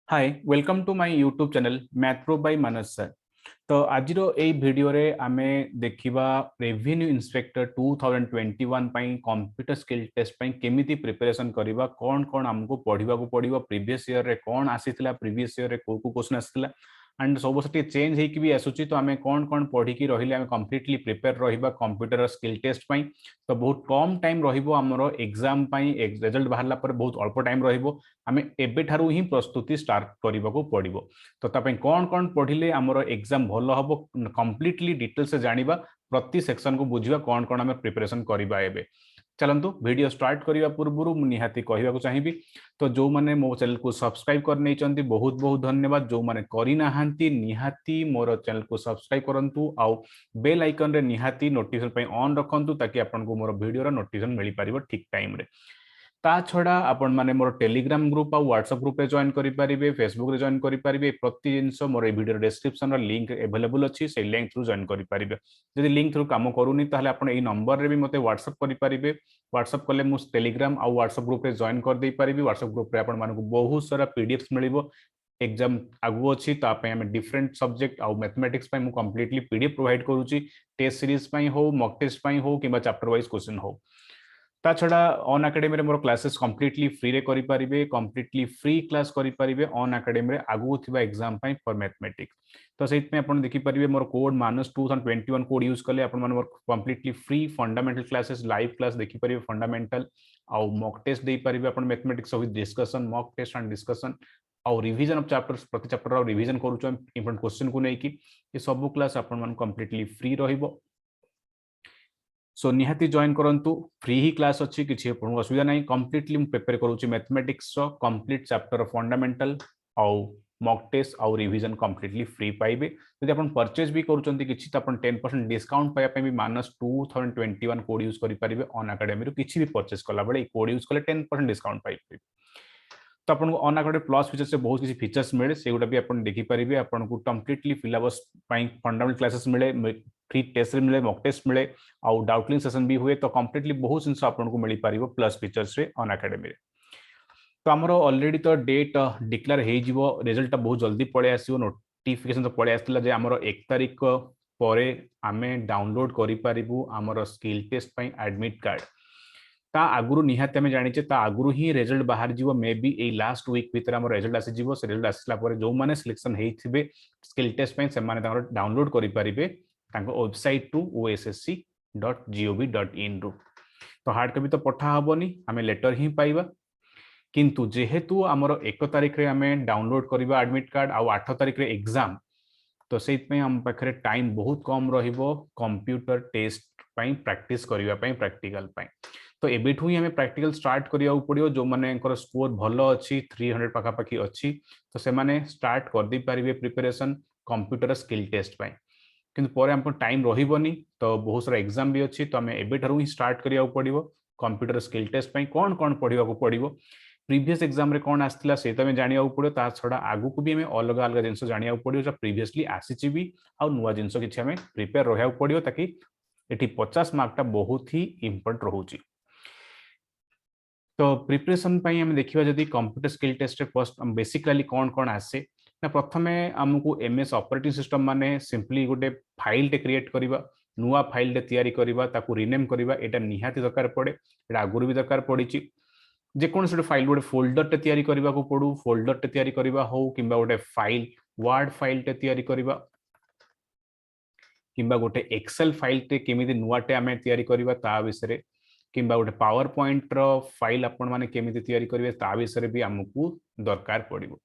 Hi welcome to my YouTube channel math pro by Manoj sir. तो आज ए video रे आमे देखिबा रेवेन्यू इंस्पेक्टर 2021 पई कंप्यूटर स्किल टेस्ट पई केमिति प्रिपरेशन करिबा कोन कोन हमको पढिबा को पडिबो प्रीवियस ईयर रे कोन आसीथिला प्रीवियस ईयर रे को क्वेश्चन आसीथिला एंड सब से चेंज होइकी भी आसुची तो आमे कोन कोन पढी की रहिले आमे कंप्लीटली प्रिपेयर रहिबा कंप्यूटर स्किल टेस्ट पई। तो बहुत कम टाइम रहिबो हमरो एग्जाम पई रिजल्ट बाहरला पर बहुत अल्प टाइम रहिबो आमे एबे ठारू ही प्रस्तुति स्टार्ट करबा को पडिबो। तो ता पई कोन कोन पढिले हमरो एग्जाम भलो हबो कंप्लीटली डिटेल से जानिबा प्रति सेक्शन को बुझिबा कोन कोन आमे प्रिपरेशन करिबा एबे। चलंतु वीडियो स्टार्ट करबा पूर्व निहाती कहबा चाहिए तो जो माने मो चैनल को सब्सक्राइब कर नहीं चंती बहुत बहुत धन्यवाद। जो माने करी नाहांती निहाती मोर चैनल को सब्सक्राइब करंतु आउ बेल आइकन रे निहाती नोटिफिकेशन पे ऑन रखंतु ताकि आपन को मोर वीडियो रा नोटिफिकेशन मिली पारिबो ठीक टाइम रे। ता छड़ा आपण माने मोर टेलीग्राम ग्रुप आ व्हाट्सएप ग्रुप रे जॉइन करि पारिबे फेसबुक रे जॉइन करि पारिबे प्रति जिंस मोर ए वीडियो डिस्क्रिप्शन रा लिंक अवेलेबल अछि से लिंक थ्रू जॉइन करि पारिबे। जदि लिंक थ्रू काम करूनी ताहले आपण ए नंबर रे भी मते व्हाट्सएप करि पारिबे व्हाट्सएप कले मु टेलीग्राम आ व्हाट्सएप ग्रुप रे जॉइन कर दे पारिबे। व्हाट्सएप ग्रुप रे आपण मानको बहुत सारा पीडीएफ्स मिलिबो एग्जाम आगु अछि ता पे हम डिफरेंट सब्जेक्ट आ मैथमेटिक्स पे मु कंप्लीटली पीडीएफ प्रोवाइड करूची टेस्ट सीरीज पे हो मॉक टेस्ट पे हो किबा चैप्टर वाइज क्वेश्चन हो। ता छड़ा ऑन एकेडमी रे मोर क्लासेस कंप्लीटली फ्री रे करि पारिबे कंप्लीटली फ्री क्लास करि पारिबे ऑन एकेडमी रे आगु थिबा एग्जाम पई फॉर मैथमेटिक्स। तो सेट में आपण देखि पारिबे मोर कोड माइनस 2021 कोड यूज करले आपण मोर completely free fundamental classes live class देखि पारिबे फंडामेंटल आउ मॉक टेस्ट दे पारिबे आपण mathematics with discussion mock test and discussion आउ रिवीजन ऑफ चैप्टर्स प्रति चैप्टर और रिवीजन करूछ इंपोर्टेंट क्वेश्चन को नै कि ये सब क्लास आपण मन कंप्लीटली फ्री रहिबो। सो निहाती जॉइन करंतु फ्री ही क्लास अच्छी किसी असुविधा नहीं कंप्लीटली प्रिपेयर करूची मैथमेटिक्स कंप्लीट चैप्टर फंडामेंटल आउ मॉक टेस्ट आउ रिवीजन कंप्लीटली फ्री पाइबे। यदि अपन परचेज भी करूचंती किछि त अपन 10% डिस्काउंट पाया पे भी माइनस 2021 कोड यूज करि परिबे ऑन एकेडमी रो किछि भी परचेज कला बळे कोड यूज कले 10% डिस्काउंट पाइबे। तो आपन को ऑन एकेडमी प्लस फीचर से बहुत किसी फीचर्स मिले सेगुटा भी अपन देखि परिबे आपन को कंप्लीटली सिलेबस पई फंडामेंटल क्लासेस मिले फ्री टेस्ट मिले मॉक टेस्ट मिले आउ डाउटलिंग सेशन भी हुए तो कंप्लीटली बहुत जिंस आपन को मिली पारिबो प्लस फीचर्स रे ऑन एकेडमी रे। तो हमर ऑलरेडी तो डेट डिक्लेयर हे जिवो रिजल्ट बहुत जल्दी पळे आसीबो नोटिफिकेशन तो पळे आस्तिला जे हमर 1 तारिख परे आमे डाउनलोड करि पारिबो हमर स्किल टेस्ट पई एडमिट कार्ड ता आगुरु निहाते हमें जानिचे ता आगुरु ही रिजल्ट बाहर जीवो मे बी ए लास्ट वीक भीतर हमर रिजल्ट आसी जीवो से रिजल्ट आसला परे जो माने सिलेक्शन हेइथिबे स्किल टेस्ट पई से माने ताकर डाउनलोड करि पारिबे तांको वेबसाइट टू ossc.gov.in रु। तो हार्ड कॉपी तो पठा हबोनी हमें लेटर ही पाइबा किंतु जेहेतु हमर 1 तारिख रे हमें डाउनलोड करिबा एडमिट कार्ड आ 8 तारिख रे एग्जाम तो सेत में हम पाखरे टाइम बहुत कम रहिबो कंप्यूटर टेस्ट पई प्रैक्टिस करिबा पई प्रैक्टिकल पई। तो एबेठू ही हमें प्रैक्टिकल स्टार्ट करिया पड़ियो जो माने स्कोर भलो अच्छी 300 पाखा पाखी अच्छी तो से माने स्टार्ट कर दी पारिबे प्रिपरेशन कंप्यूटर स्किल टेस्ट पई किंतु परे हमको टाइम रहिबोनी तो बहुत सारा एग्जाम भी अच्छी तो हमें एबेठारू ही स्टार्ट करिया पड़ियो कंप्यूटर स्किल टेस्ट पई कोन कोन पढिबा को पड़ियो प्रीवियस एग्जाम रे कोन आस्तिला से तमे जानिया पड़ियो ता छडा आगु को भी हमें अलग अलग जिंस जानिया पड़ियो जो प्रीवियसली आसीची भी आ नुवा जिंस किछि हमें प्रिपेयर रहया पड़ियो ताकि एठी 50 मार्क ता बहुत ही इंपोर्टेंट रहउची। तो प्रिपरेशन पई हम देखिबा जदी कंप्यूटर स्किल टेस्ट रे फर्स्ट बेसिकली कोन कोन आसे ना प्रथमे हमकु एमएस ऑपरेटिंग सिस्टम माने सिंपली गोटे फाइल टे क्रिएट करिबा नुवा फाइल टे तयारी करिबा ताकू रीनेम करिबा एटा निहाती दरकार पड़े एटा आगुरु भी दरकार पड़िची जे कोन से फाइल गोटे फोल्डर टे तयारी करिबा को पड़ू फोल्डर टे तयारी करिबा हो किबा गोटे फाइल वर्ड फाइल टे तयारी करिबा किबा गोटे एक्सेल फाइल टे केमिति नुवा टे हमें तयारी करिबा ता विषय किंबा गोटे पावर पॉइंट रो फाइल आपण माने केमिति तयारी करिवे ता विषय भी हमकु दरकार पड़िबो।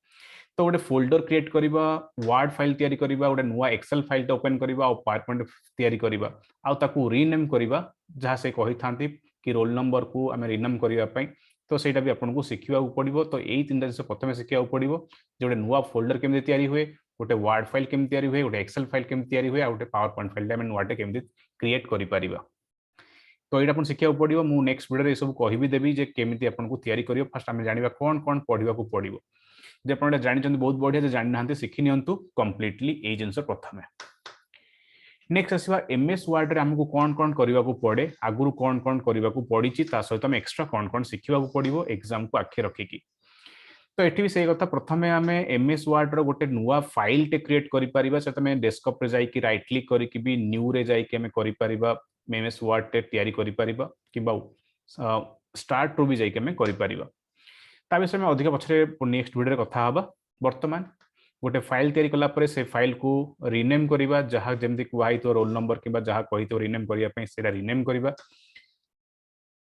तो गोटे फोल्डर क्रिएट करिबा वर्ड फाइल तयारी करिबा गोटे नुवा एक्सेल फाइल टे ओपन करिबा और पावर पॉइंट तयारी करिबा आ ताकू रीनेम करिबा जहा से कहि थांती कि रोल नंबर को हमें रीनेम करिबा पई तो सेटा भी आपन को सिखिबा पड़िबो। तो एई तीनटा जिंस प्रथमे सिखिबा पड़िबो जे गोटे नुवा फोल्डर केमिति तयारी हुए गोटे वर्ड फाइल केमिति तयारी हुए गोटे एक्सेल फाइल केमिति तयारी हुए आ गोटे पावर पॉइंट फाइल हमें नुवा टे केमिति क्रिएट करि परिबा। तो ये शिखा पड़ो मु नेक्स्ट वीडियो सब कहि देवी जे केमिति आपन को तयारी करियो फर्स्ट हमें जानिबा कोन कोन पढिबा को पड़िबो जे आपन जानि चंदी बहुत बढ़िया जे जानि नाहंते सिखि नियंतु कंप्लीटली ए जिंस प्रथमे। नेक्स्ट आसीबा एमएस वर्ड रे हमकु कोन कोन करिबा को पड़े आगुरु कोन कोन करिबा को पड़ीची ता सहित हम एक्स्ट्रा कोन कोन सिखिबा को पड़िबो एग्जाम को आखे रखिकी। तो एठी भी सही कथा प्रथमे आमे एमएस वर्ड रो गोटे नुवा फाइल टे क्रिएट करि परिबा से तमे डेस्कटॉप रे जाई कि राइट क्लिक करि कि भी न्यू रे जाई कि हमें करि परिबा एमएस वर्ड टे तयारी करि परिबा किबा स्टार्ट रो भी जाई कि हमें करि परिबा ता विषय में अधिक पछरे नेक्स्ट वीडियो रे कथा हबा वर्तमान गोटे फाइल तयारी कला परे से फाइल को रीनेम करिबा जहा जेमति कुहाई तो रोल नंबर किबा जहा कहि तो रीनेम करिया पई सेरा रीनेम करिबा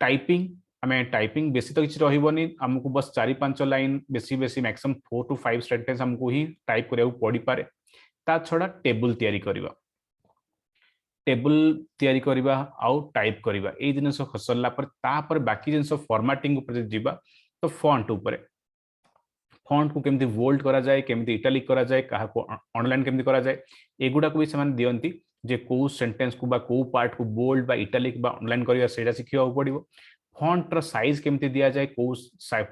टाइपिंग आमे टाइपिंग बेसी तो किछ रहिबोनी हमकु बस 4-5 लाइन बेसी बेसी मैक्सिमम 4 to 5 सेंटेंस हमकु ही टाइप करिया पड़ी पारे ता छडा टेबल तयारी करिबा टेबल तयारी करिबा आउ टाइप करिबा ए जिनस खसल्ला पर ता पर बाकी जिनस फॉर्मेटिंग ऊपर जिबा तो फॉन्ट ऊपर फॉन्ट को केमती बोल्ड करा जाए केमती इटालिक करा जाए कहा को ऑनलाइन केमती करा जाए एगुडा को भी समान दियंती जे को सेंटेंस को बा को पार्ट को बोल्ड बा इटालिक बा ऑनलाइन करिया सेटा सिखिया पड़िबो फॉन्ट रो साइज केमती दिया जाए को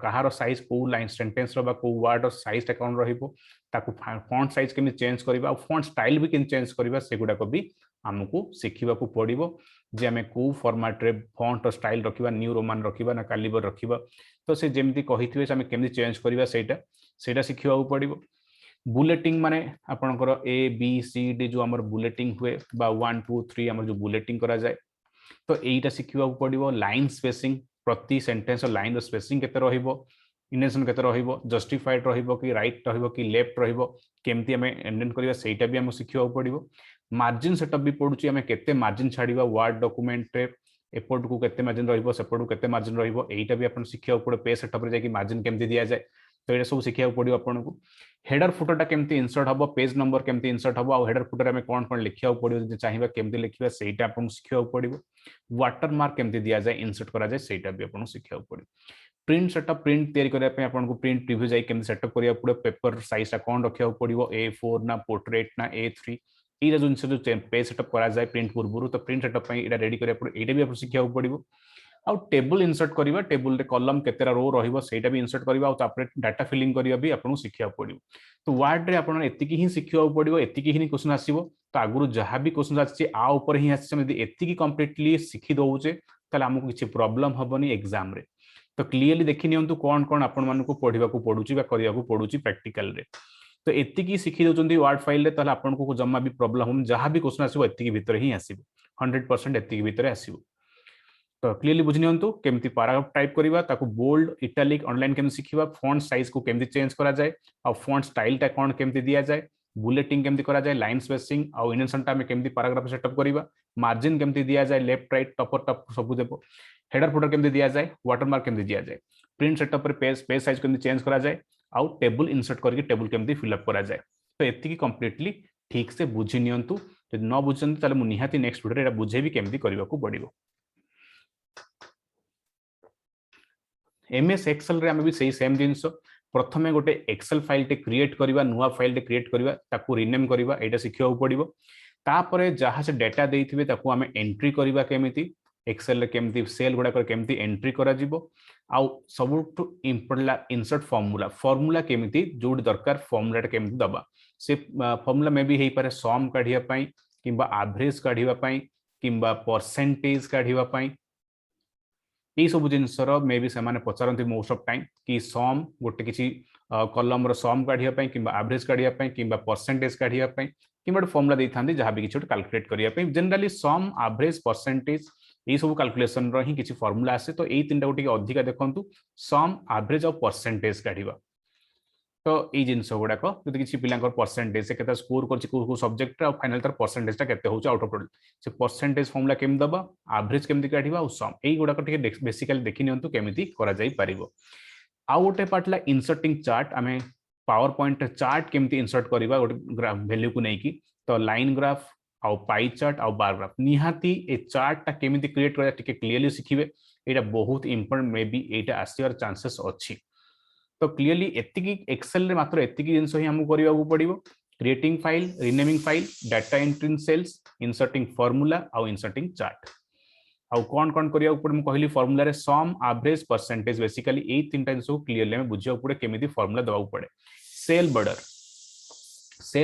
कहार साइज को लाइन सेंटेंस रो बा को वर्ड रो साइज टा कोन रहिबो ताकू फॉन्ट साइज केमती चेंज करबा और फॉन्ट स्टाइल भी केमती चेंज करबा सेगुडा को भी हमकु सिखिबा को पड़िबो जे हमें को फॉर्मेट रे फॉन्ट रो स्टाइल रखिबा न्यू रोमान रखिबा ना कैलिबर रखिबा तो से जेमती कहिथिबे से हमें केमती चेंज करबा सेटा सिखिबा को पड़िबो बुलेटिंग माने आपनकर ए बी सी डी जो हमर बुलेटिंग हुए बा 1 2 3 हमर जो बुलेटिंग करा जाए तो एटा सिखिबा को पड़िबो लाइन स्पेसिंग प्रति सेंटेंस लाइन रो स्पेसिंग केते रहिबो इनेशन केते रहिबो जस्टिफाइड रहिबो कि राइट रहिबो कि लेफ्ट रहिबो केमती हमें एंडेंट करबा सेटा भी हम सिखिबा को पड़िबो मार्जिन सेटअप भी पडुची हमें केते मार्जिन छाड़ीबा वर्ड डॉक्यूमेंट रे एपोर्ट को केते मार्जिन रहिबो सेपोर्ट को केते मार्जिन रहिबो एटा भी अपन सिखिबा को पड़े पेज सेटअप रे जाकी मार्जिन केमती दिया जाए तो ये सब सिखिया पड़ो आपन को हेडर फुटरटा केमती इंसर्ट हबो पेज नंबर केमती इंसर्ट हबो आ हेडर फुटर में कोन कोन लिखिया पड़ो जे चाहिबा केमती लिखिबा सेटा आपन सिखिया पड़ो वाटर मार्क केमती दिया जाए इंसर्ट करा जाए सेटा भी आपन सिखिया पड़ो प्रिंट सेटअप प्रिंट तयारी करिया पे आपन को प्रिंट प्रीव्यू जाई केमती सेटअप करिया पड़ो पेपर साइज टा कोन रखिया पड़ो A4 ना पोर्ट्रेट ना A3 एरा जो जिनस जो पेज सेटअप करा जाए प्रिंट पूर्व तो प्रिंट सेटअप पे एटा रेडी करिया पड़ो एटा भी आपन सिखिया पड़ो आउ टेबल इंसर्ट करिबा टेबल रे कॉलम केतेरा रो रहिबो सेटा भी इंसर्ट करिबा आ तापर डाटा फिलिंग करिबा भी आपन सिखिया पड़िबो तो वर्ड रे आपन एतिकी ही सिखिया पड़िबो एतिकी ही क्वेश्चन आसीबो तो आगुरु जहां भी क्वेश्चन आछि आ ऊपर ही आछि हम एतिकी कंप्लीटली सिखि दोउचे तले हमकु किछि प्रॉब्लम हबनी एग्जाम रे तो क्लियरली देखि नियंतु कोन कोन आपन मानकु को पढिबा को पडुची बा करिया को पडुची प्रैक्टिकल रे तो एतिकी सिखि दोचंदी वर्ड फाइल रे तले आपन को जम्मा भी प्रॉब्लम हम जहां भी क्वेश्चन आसीबो एतिकी भीतर ही आसीबो 100% एतिकी भीतर आसीबो तो क्लियरली बुझि नियंतु केमती पैराग्राफ टाइप करिबा ताकू बोल्ड इटालिक ऑनलाइन केमती सिखिबा फॉन्ट साइज को केमती चेंज करा जाए और फॉन्ट स्टाइल टा कोन केमती दिया जाए बुलेटिंग केमती करा जाए लाइन स्पेसिंग और इनेशन टा में केमती पैराग्राफ सेटअप करिबा मार्जिन केमती दिया जाए लेफ्ट राइट टॉप टॉप सब देबो हेडर फुटर केमती दिया जाए वाटरमार्क केमती दिया जाए प्रिंट सेटअप पर पेज साइज केमती चेंज करा जाए और टेबल इंसर्ट करके टेबल केमती फिल अप करा जाए तो एतिकी कंप्लीटली ठीक से बुझि नियंतु यदि न बुझंती ताले मु निहाती नेक्स्ट वीडियो रे एटा बुझेबी केमती करबा को पड़िबो एमएस एक्सेल रे हमें भी सही सेम जिंस प्रथमे गोटे एक्सेल फाइल टे क्रिएट करबा नुवा फाइल टे क्रिएट करबा ताकू रीनेम करबा एटा सिखिया पड़िबो तापरे जहां से डाटा देइथिबे ताकू हमें एंट्री करबा केमिति एक्सेल रे केमिति सेल गुडा कर केमिति एंट्री करा जिवो आउ सबटु इंपोर्टेंट इंसर्ट फार्मूला केमिति जोड दरकार फार्मूला केमिति दबा से फार्मूला में भी हेई पारे सम काढिया पई किबा एवरेज काढिया पई किबा परसेंटेज काढिया पई ये सब जिनसर मे भी से पचारती मोस्ट ऑफ टाइम कि सम गोटे किसी कलम रो सम काढिया पई किबा एवरेज काढिया पई किबा परसेंटेज काढिया पई किबा फार्मूला देई थांदी जहां भी किछि कैलकुलेट करिया पई जनरली सम एवरेज परसेंटेज ये सब कैलकुलेशन रो ही किछि फार्मूला आसे तो एई तीनटा गोटे अधिका देखंतु सम एवरेज और परसेंटेज काढिबा तो ये जिनस गुड़ाक जब किसी पिला परसेंटेज से केते स्कोर कर सब्जेक्ट और फाइनल तार परसेंटेज टा केते होउछ आउट ऑफ टोटल से परसेंटेज फार्मूला केम दबा एवरेज केमती काढिबा और सम एई गुड़ाक टिके बेसिकली देखि नियंतु केमिति करा जाई परिबो आ गोटे पार्टला इंसर्टिंग चार्ट आमे पावर पॉइंट चार्ट केमती इंसर्ट करबा गोटे वैल्यू को नै की तो लाइन ग्राफ आउ पाई चार्ट आउ बार ग्राफ निहाती ए चार्ट टा केमिति क्रिएट करा टिके क्लियरली सिखिबे एटा बहुत important may be Etah आसीर chances अछि तो क्लियरली एतिकी एक्सेल रे मात्र एतिकी जिंस ही हमको करबा को पड़िबो creating file renaming file data entry in cells inserting formula और इंसर्टिंग चार्ट आउ कोन कोन करिया ऊपर हम कहली फार्मूला रे सम एवरेज परसेंटेज बेसिकली ए तीनटा जिंस को क्लियरली हम बुझिया पड़े केमिति फार्मूला दबाउ पड़े सेल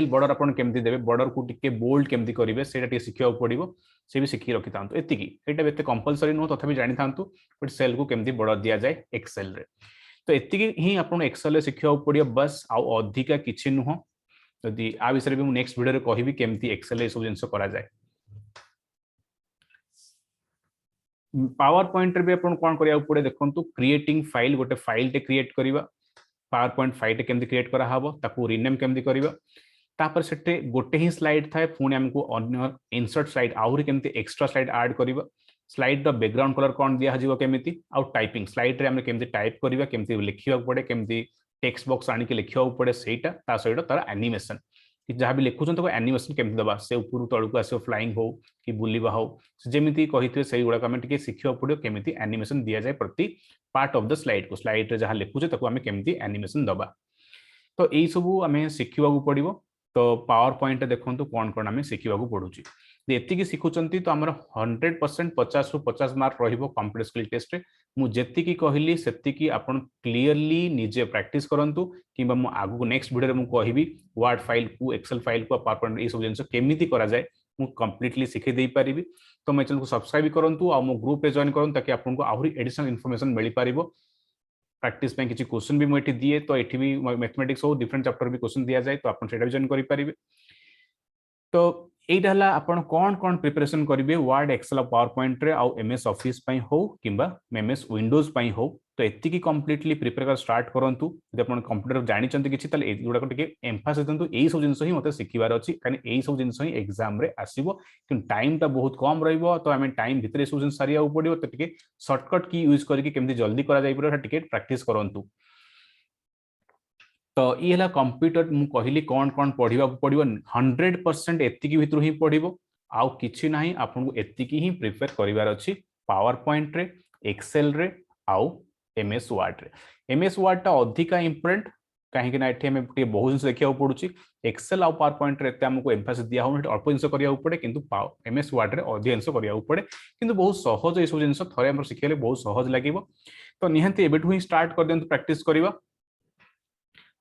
बॉर्डर अपन केमिति देबे बॉर्डर को टिके बोल्ड केमिति करिवे सेटा टिके सिखिया पड़िबो से भी सिखि रखि तांतु एतिकी एटा बेते कंपलसरी नो तथापि जानि थांतु बट सेल को केमिति बॉर्डर दिया जाए एक्सेल रे तो एतिकी ही आपन एक्सेल शिखिया पड़ियो बस आ अधिका किछि नुह जदि आ विषय भी नेक्स्ट वीडियो रे कहिबी केमती एक्सेल ए सब जिंस करा जाय पावर पॉइंट रे भी आपन कोन करिया पड़े देखंतु क्रिएटिंग फाइल गोटे फाइल टे क्रिएट करबा पावर पॉइंट फाइल टे केमती क्रिएट करा हबो ताकू रीनेम केमती करबा तापर सेटे गोटे ही स्लाइड थाए पुणी हमको अन्य इंसर्ट स्लाइड आउरी केमती एक्स्ट्रा स्लाइड ऐड करबा स्लाइड द बैकग्राउंड कलर कोन दिया हजिवो केमिति आउ टाइपिंग स्लाइड रे हम केमती टाइप करबा केमती लिखिबा पड़े केमती टेक्स्ट बॉक्स आनी के लिखिबा पड़े सेटा ता सहित तार एनिमेशन कि जहाँ भी लिखुछन तो एनिमेशन केमती दबा से ऊपर तळकु आसो फ्लाइंग हो कि बुलिबा हो जेमिति कहिथे सेही गुडा हम टिके शिखिबा पड़ियो केमिति एनिमेशन दिया जाय प्रति पार्ट ऑफ द स्लाइड को स्लाइड रे जहाँ लिखुछे ताको हम केमती एनिमेशन दबा तो एई सबु हमें शिखिबा पड़िबो तो पावर पॉइंट देखो कौन कौन आम शिखा पड़ुची एति शिखुंट तो आम 100% 50 रु 50 मार्क रहिबो कंप्यूटर स्किल टेस्ट रे मु जेतिकी कहली सेतिकी आपण क्लियरली निजे प्रैक्टिस करंतु किबा मु आगु नेक्स्ट वीडियो रे मु कहिबी वर्ड फाइल को एक्सेल फाइल को पावर पॉइंट ए सब जिंस केमिति करा जाय मु कंप्लीटली सिखै देई परिबी तो मो चैनल को सब्सक्राइब करंतु आ मो ग्रुप रे जॉइन करंतु ताकि आपनको आहुरी एडिशनल इन्फॉर्मेशन मिल पारिबो प्रैक्टिस पे किसी क्वेश्चन भी मुझे दिए तो ये भी मैथमेटिक्स हो डिफरेंट चैप्टर भी क्वेश्चन दिया जाए तो आप जॉइन करेंगे तो यहीटा है आपन कौन कौन प्रिपरेशन करेंगे वर्ड एक्सेल पावर पॉइंट रे आउ एमएस ऑफिस पई हो किंबा एमएस विंडोज पई हो तो एतिकी कंप्लीटली प्रिपेयर कर स्टार्ट करंतु जब अपन कंप्यूटर जानि चंती किछि तले एगुडा को टिके एम्फासिस देंतु एई सब जिंस ही मते सिखिबार अछि कानी एई सब जिंस ही एग्जाम रे आसीबो कि टाइम ता बहुत कम रहइबो तो हमें टाइम भितरे सब जिंस सारिया पड़िबो तो टिके शॉर्टकट की यूज करके केमति जल्दी करा जाई परबो टिके प्रैक्टिस करंतु तो ये है कंप्यूटर मु कहली कौन कौन पढ़ा पड़ो 100% एतिकी भितर ही पढ़ो आउ किछि नाही आपनको एतिकी ही प्रिपेयर करिवार अछि पावर पॉइंट रे एक्सेल रे आउ एमएस वर्ड रे एमएस वर्ड ता अधिका इंपोर्टेंट कहीं ना एठी हमें बहुत जिन देखिया पड़ुछि एक्सेल आउ पावर पॉइंट रे हमको एम्फासिस दिया हो अल्प जिन करिया पड़े किंतु एमएस वर्ड रे अधिक जिन करिया पड़े किंतु बहुत सहज ए सब जिन थरे हम शिखले बहुत सहज लागिवो तो निहांती एबेठु ही स्टार्ट कर देंतु प्रैक्टिस करिवा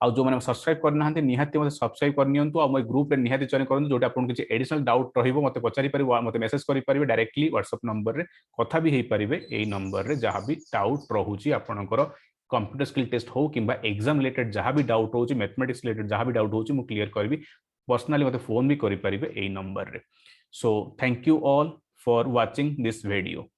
आउ जो मैंने सब्सक्राइब करना निहाती मत सब्सक्राइब करनी आ ग्रुप रे निहाती जॉइन करन जोटा आपन किछि एडिशनल डाउट रहिबो मते पचारि परिबो मते मेसेज करि परिबे डायरेक्टली व्हाट्सएप नंबर रे कथा भी हेई परिबे एई नंबर रे जहां भी डाउट रहूची आपनकर कंप्यूटर स्किल टेस्ट हो किंबा एग्जाम रिलेटेड जहां भी डाउट होची मैथमेटिक्स रिलेटेड जहां भी डाउट होची मु क्लियर करबी पर्सनली मते फोन भी करि परिबे एई नंबर रे so thank you all for watching this video.